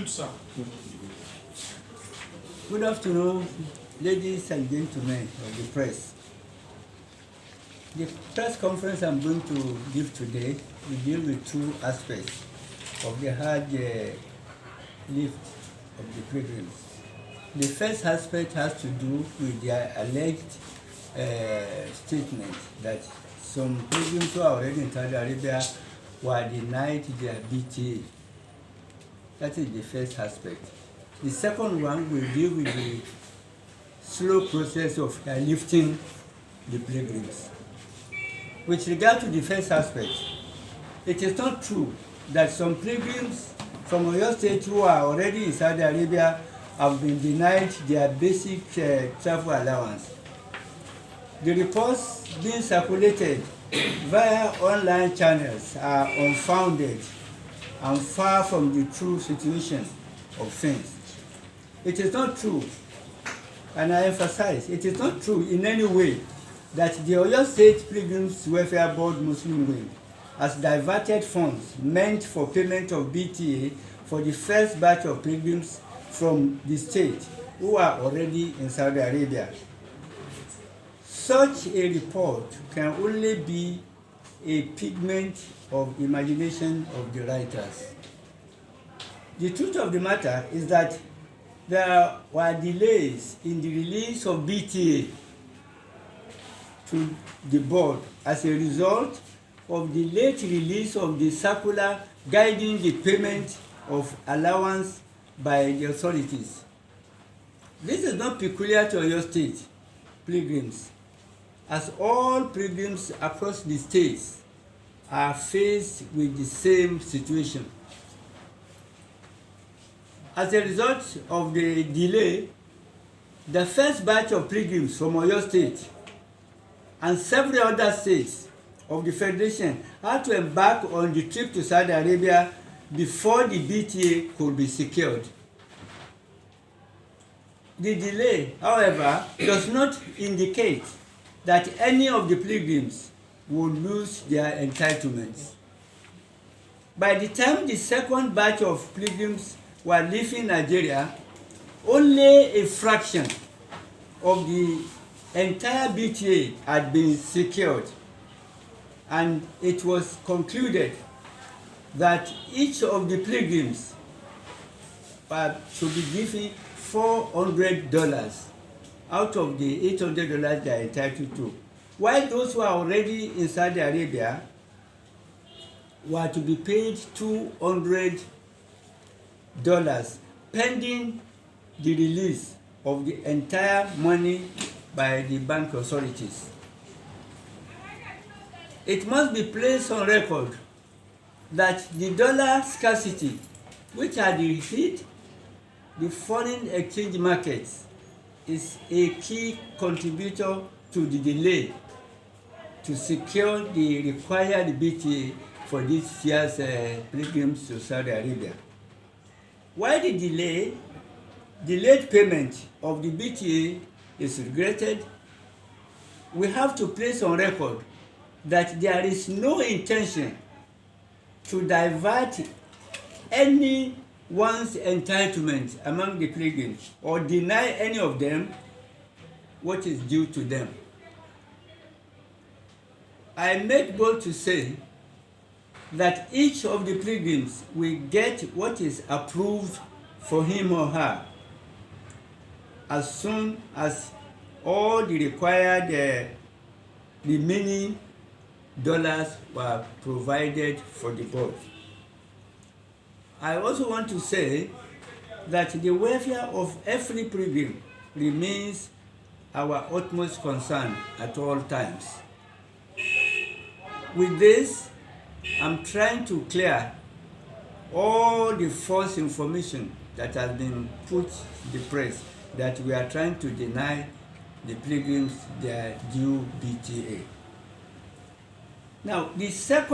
good, sir. Good afternoon, ladies and gentlemen of the press. The press conference I'm going to give today will deal with two aspects of the hard lift of the pilgrims. The first aspect has to do with their alleged statement that some pilgrims who are already in Saudi Arabia were denied their BTA. That is the first aspect. The second one will deal with the slow process of airlifting the pilgrims. With regard to the first aspect, it is not true that some pilgrims from Oyo State who are already in Saudi Arabia have been denied their basic travel allowance. The reports being circulated via online channels are unfounded and far from the true situation of things. It is not true, and I emphasize, it is not true in any way that the Oyo State Pilgrims Welfare Board Muslim Wing has diverted funds meant for payment of BTA for the first batch of pilgrims from the state who are already in Saudi Arabia. Such a report can only be a pigment of imagination of the writers. The truth of the matter is that there were delays in the release of BTA to the board as a result of the late release of the circular guiding the payment of allowance by the authorities. This is not peculiar to Oyo State pilgrims, as all pilgrims across the states are faced with the same situation. As a result of the delay, the first batch of pilgrims from Oyo State and several other states of the Federation had to embark on the trip to Saudi Arabia before the BTA could be secured. The delay, however, does not indicate that any of the pilgrims would lose their entitlements. By the time the second batch of pilgrims were leaving Nigeria, only a fraction of the entire BTA had been secured, and it was concluded that each of the pilgrims should be given $400 out of the $800 they are entitled to, while those who are already in Saudi Arabia were to be paid $200 pending the release of the entire money by the bank authorities. It must be placed on record that the dollar scarcity, which had hit the foreign exchange markets, is a key contributor to the delay to secure the required BTA for this year's pilgrims to Saudi Arabia. While the delayed payment of the BTA is regretted, we have to place on record that there is no intention to divert anyone's entitlement among the pilgrims or deny any of them what is due to them. I make bold to say that each of the pilgrims will get what is approved for him or her as soon as all the required remaining dollars were provided for the board. I also want to say that the welfare of every pilgrim remains our utmost concern at all times. With this, I'm trying to clear all the false information that has been put in the press that we are trying to deny the pilgrims their due BTA. Now, the second